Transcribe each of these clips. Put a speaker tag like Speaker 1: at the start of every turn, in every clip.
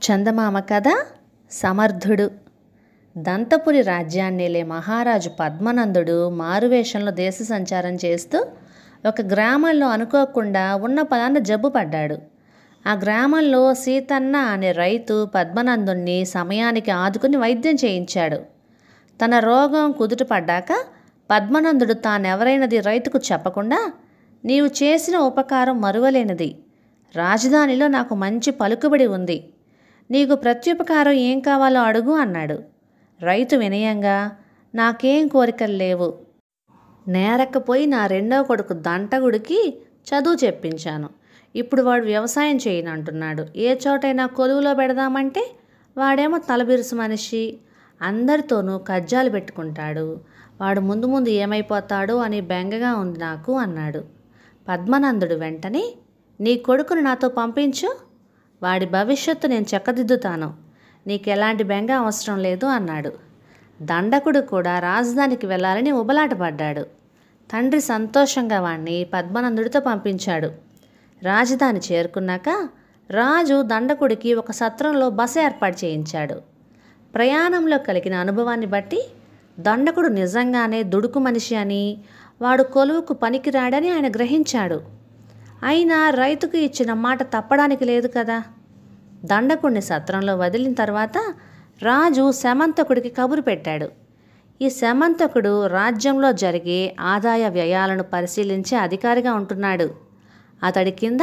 Speaker 1: చందమామ కథ సమర్థుడు. దంతపురి రాజ్యాన్నేలే మహారాజు పద్మనందుడు మారువేషంలో దేశ సంచారం చేస్తూ ఒక గ్రామంలో అనుకోకుండా ఉన్న పలాన జబ్బు పడ్డాడు. ఆ గ్రామంలో సీతన్న అనే రైతు పద్మనందుణ్ణి సమయానికి ఆదుకుని వైద్యం చేయించాడు. తన రోగం కుదుట పడ్డాక పద్మనందుడు తానెవరైనది రైతుకు చెప్పకుండా, నీవు చేసిన ఉపకారం మరువలేనిది. రాజధానిలో నాకు మంచి పలుకుబడి ఉంది. నీకు ప్రత్యుపకారం ఏం కావాలో అడుగు అన్నాడు. రైతు వినయంగా, నాకేం కోరికలు లేవు. నేరకపోయి నా రెండో కొడుకు దంటగుడికి చదువు చెప్పించాను. ఇప్పుడు వాడు వ్యవసాయం చేయనంటున్నాడు. ఏ చోటైనా కొలువులో పెడదామంటే వాడేమో తలబిరుసు మనిషి, అందరితోనూ కజ్జాలు పెట్టుకుంటాడు. వాడు ముందు ముందు ఏమైపోతాడో అని బెంగగా ఉంది నాకు అన్నాడు. పద్మనందుడు వెంటనే, నీ కొడుకును నాతో పంపించు, వాడి భవిష్యత్తు నేను చక్కదిద్దుతాను, నీకెలాంటి బెంగ అవసరం లేదు అన్నాడు. దండకుడు కూడా రాజధానికి వెళ్ళాలని ఉబలాటపడ్డాడు. తండ్రి సంతోషంగా వాణ్ణి పద్మనందుడితో పంపించాడు. రాజధాని చేరుకున్నాక రాజు దండకుడికి ఒక సత్రంలో బస ఏర్పాటు చేయించాడు. ప్రయాణంలో కలిగిన అనుభవాన్ని బట్టి దండకుడు నిజంగానే దుడుకు మనిషి అని, వాడు కొలువుకు పనికిరాడని ఆయన గ్రహించాడు. అయినా రైతుకు ఇచ్చిన మాట తప్పడానికి లేదు కదా. దండకుడిని సత్రంలో వదిలిన తర్వాత రాజు శమంతకుడికి కబురు పెట్టాడు. ఈ శమంతకుడు రాజ్యంలో జరిగే ఆదాయ వ్యయాలను పరిశీలించే అధికారిగా ఉంటున్నాడు. అతడి కింద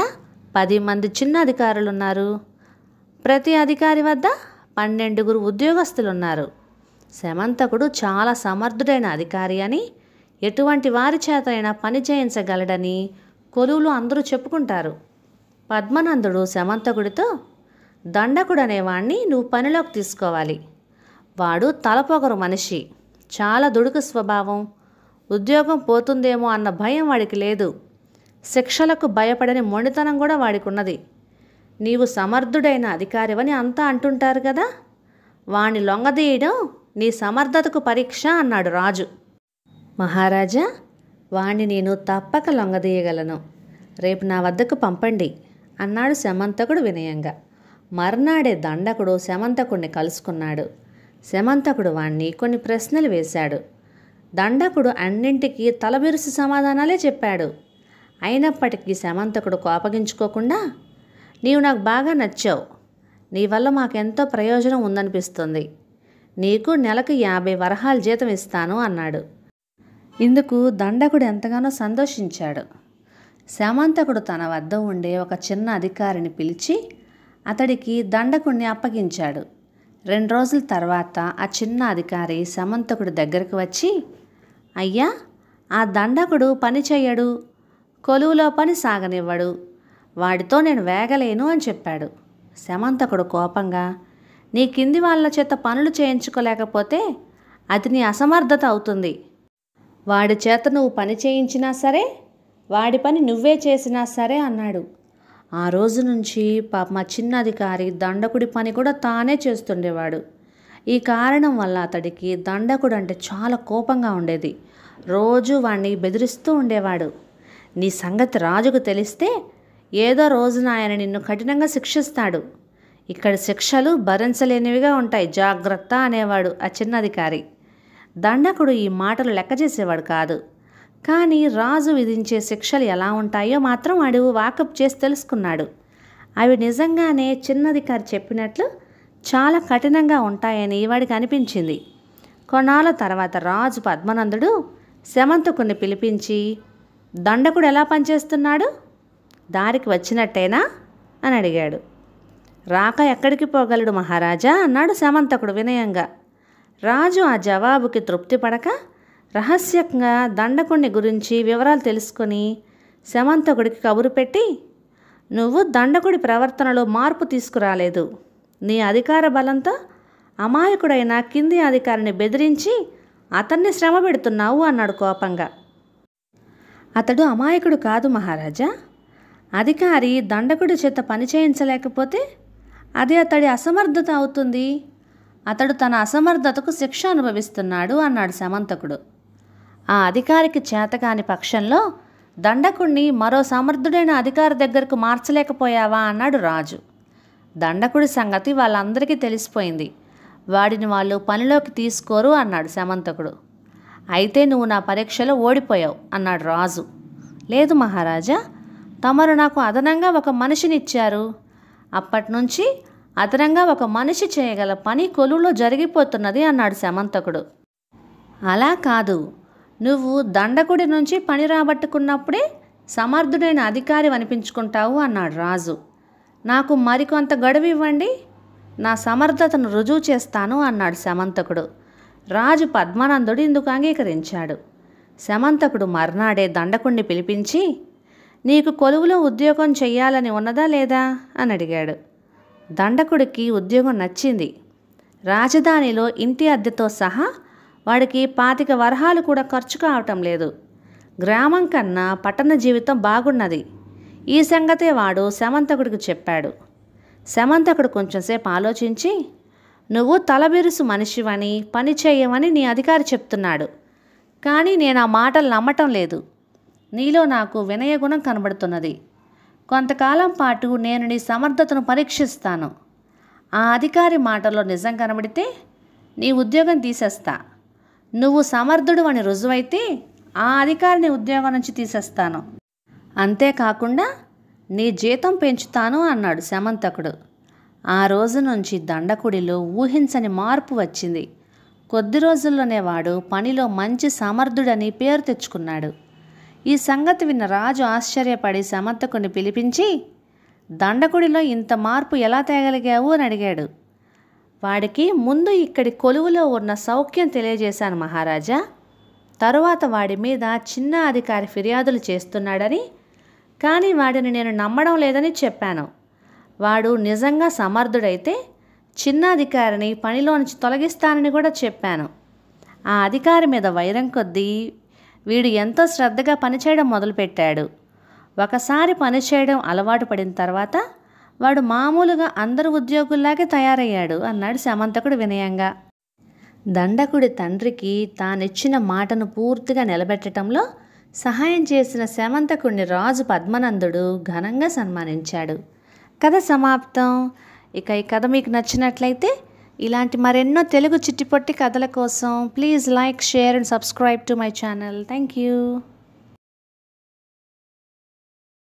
Speaker 1: 10 మంది చిన్న అధికారులున్నారు. ప్రతి అధికారి వద్ద 12 ఉద్యోగస్తులున్నారు. శమంతకుడు చాలా సమర్థుడైన అధికారి అని, ఎటువంటి వారి చేతైనా పని చేయించగలడని కొలువులో అందరూ చెప్పుకుంటారు. పద్మనందుడు శమంతకుడితో, దండకుడు అనేవాణ్ణి నువ్వు పనిలోకి తీసుకోవాలి. వాడు తలపొగరు మనిషి, చాలా దుడుకు స్వభావం, ఉద్యోగం పోతుందేమో అన్న భయం వాడికి లేదు. శిక్షలకు భయపడని మొండితనం కూడా వాడికి ఉన్నది. నీవు సమర్థుడైన అధికారివని అంతా అంటుంటారు కదా, వాణ్ణి లొంగదీయడం నీ సమర్థతకు పరీక్ష అన్నాడు రాజు. మహారాజా, వాణ్ణి నేను తప్పక లొంగదీయగలను. రేపు నా వద్దకు పంపండి అన్నాడు శమంతకుడు వినయంగా. మర్నాడే దండకుడు శమంతకుడిని కలుసుకున్నాడు. శమంతకుడు వాణ్ణి కొన్ని ప్రశ్నలు వేశాడు. దండకుడు అన్నింటికీ తలబిరుసు సమాధానాలే చెప్పాడు. అయినప్పటికీ శమంతకుడు కోపగించుకోకుండా, నీవు నాకు బాగా నచ్చావు, నీ వల్ల మాకెంతో ప్రయోజనం ఉందనిపిస్తుంది, నీకు నెలకు 50 వరహాలు జీతం ఇస్తాను అన్నాడు. ఇందుకు దండకుడు ఎంతగానో సంతోషించాడు. శమంతకుడు తన వద్ద ఉండే ఒక చిన్న అధికారిని పిలిచి అతడికి దండకుడిని అప్పగించాడు. 2 రోజుల తర్వాత ఆ చిన్న అధికారి శమంతకుడి దగ్గరకు వచ్చి, అయ్యా, ఆ దండకుడు పని చెయ్యడు, కొలువులో పని సాగనివ్వడు, వాడితో నేను వేగలేను అని చెప్పాడు. శమంతకుడు కోపంగా, నీ కింది వాళ్ళ చేత పనులు చేయించుకోలేకపోతే అది నీ అసమర్థత అవుతుంది. వాడి చేత నువ్వు పని చేయించినా సరే, వాడి పని నువ్వే చేసినా సరే అన్నాడు. ఆ రోజు నుంచి మా చిన్న అధికారి దండకుడి పని కూడా తానే చేస్తుండేవాడు. ఈ కారణం వల్ల అతడికి దండకుడు అంటే చాలా కోపంగా ఉండేది. రోజు వాణ్ణి బెదిరిస్తూ ఉండేవాడు. నీ సంగతి రాజుకు తెలిస్తే ఏదో రోజున ఆయన నిన్ను కఠినంగా శిక్షిస్తాడు. ఇక్కడ శిక్షలు భరించలేనివిగా ఉంటాయి, జాగ్రత్త అనేవాడు ఆ చిన్న అధికారి. దండకుడు ఈ మాటలు లెక్క చేసేవాడు కాదు. కానీ రాజు విధించే శిక్షలు ఎలా ఉంటాయో మాత్రం వాడు వాకప్ చేసి తెలుసుకున్నాడు. అవి నిజంగానే చిన్నధికారి చెప్పినట్లు చాలా కఠినంగా ఉంటాయని వాడికి అనిపించింది. కొన్నాళ్ళ తర్వాత రాజు పద్మనందుడు శమంతకుడిని పిలిపించి, దండకుడు ఎలా పనిచేస్తున్నాడు, దారికి వచ్చినట్టేనా అని అడిగాడు. రాక ఎక్కడికి పోగలడు మహారాజా అన్నాడు శమంతకుడు వినయంగా. రాజు ఆ జవాబుకి తృప్తి పడక రహస్యంగా దండకుడిని గురించి వివరాలు తెలుసుకొని శమంతకుడికి కబురు పెట్టి, నువ్వు దండకుడి ప్రవర్తనలో మార్పు తీసుకురాలేదు, నీ అధికార బలంతో అమాయకుడైన కింది అధికారిని బెదిరించి అతన్ని శ్రమ పెడుతున్నావు అన్నాడు కోపంగా. అతడు అమాయకుడు కాదు మహారాజా. అధికారి దండకుడి చేత పని చేయించలేకపోతే అది అతడి అసమర్థత అవుతుంది. అతడు తన అసమర్థతకు శిక్ష అనుభవిస్తున్నాడు అన్నాడు శమంతకుడు. ఆ అధికారికి చేతకాని పక్షంలో దండకుణ్ణి మరో సమర్థుడైన అధికారి దగ్గరకు మార్చలేకపోయావా అన్నాడు రాజు. దండకుడి సంగతి వాళ్ళందరికీ తెలిసిపోయింది. వాడిని వాళ్ళు పనిలోకి తీసుకోరు అన్నాడు శమంతకుడు. అయితే నువ్వు నా పరీక్షలో ఓడిపోయావు అన్నాడు రాజు. లేదు మహారాజా, తమరు నాకు అదనంగా ఒక మనిషినిచ్చారు. అప్పటినుంచి అదనంగా ఒక మనిషి చేయగల పని కొలువులో జరిగిపోతున్నది అన్నాడు శమంతకుడు. అలా కాదు, నువ్వు దండకుడి నుంచి పని రాబట్టుకున్నప్పుడే సమర్థుడైన అధికారి అనిపించుకుంటావు అన్నాడు రాజు. నాకు మరికొంత గడువు ఇవ్వండి, నా సమర్థతను రుజువు చేస్తాను అన్నాడు శమంతకుడు. రాజు పద్మనందుడు ఇందుకు అంగీకరించాడు. శమంతకుడు మర్నాడే దండకుడిని పిలిపించి, నీకు కొలువులో ఉద్యోగం చెయ్యాలని ఉన్నదా లేదా అని అడిగాడు. దండకుడికి ఉద్యోగం నచ్చింది. రాజధానిలో ఇంటి అద్దెతో సహా వాడికి 25 వరహాలు కూడా ఖర్చు కావటం లేదు. గ్రామం కన్నా పట్టణ జీవితం బాగున్నది. ఈ సంగతే వాడు శమంతకుడికి చెప్పాడు. శమంతకుడు కొంచెంసేపు ఆలోచించి, నువ్వు తలబిరుసు మనిషివని, పని చేయవని నీ అధికారి చెప్తున్నాడు. కానీ నేను ఆ మాటలు నమ్మటం లేదు. నీలో నాకు వినయగుణం కనబడుతున్నది. కొంతకాలం పాటు నేను నీ సమర్థతను పరీక్షిస్తాను. ఆ అధికారి మాటల్లో నిజం కనబడితే నీ ఉద్యోగం తీసేస్తా. నువ్వు సమర్థుడు అని రుజువైతే ఆ అధికారిని ఉద్యోగం నుంచి తీసేస్తాను. అంతేకాకుండా నీ జీతం పెంచుతాను అన్నాడు శమంతకుడు. ఆ రోజు నుంచి దండకుడిలో ఊహించని మార్పు వచ్చింది. కొద్ది రోజుల్లోనే వాడు పనిలో మంచి సమర్థుడని పేరు తెచ్చుకున్నాడు. ఈ సంగతి విన్న రాజు ఆశ్చర్యపడి శమంతకుడిని పిలిపించి, దండకుడిలో ఇంత మార్పు ఎలా తేగలిగావు అని అడిగాడు. వాడికి ముందు ఇక్కడి కొలువులో ఉన్న సౌఖ్యం తెలియజేశాను మహారాజా. తరువాత వాడి మీద చిన్న అధికారి ఫిర్యాదులు చేస్తున్నాడని, కానీ వాడిని నేను నమ్మడం లేదని చెప్పాను. వాడు నిజంగా సమర్థుడైతే చిన్న అధికారిని పనిలో నుంచి తొలగిస్తానని కూడా చెప్పాను. ఆ అధికారి మీద వైరం కొద్దీ వీడు ఎంతో శ్రద్ధగా పనిచేయడం మొదలుపెట్టాడు. ఒకసారి పనిచేయడం అలవాటు పడిన తర్వాత వాడు మామూలుగా అందరు ఉద్యోగుల్లాగే తయారయ్యాడు అన్నాడు శమంతకుడు వినయంగా. దండకుడి తండ్రికి తానిచ్చిన మాటను పూర్తిగా నిలబెట్టడంలో సహాయం చేసిన శమంతకుడిని రాజు పద్మనందుడు ఘనంగా సన్మానించాడు. కథ సమాప్తం. ఇక ఈ కథ మీకు నచ్చినట్లయితే ఇలాంటి మరెన్నో తెలుగు చిట్టిపొట్టి కథల కోసం please like, share and subscribe to my channel. Thank you.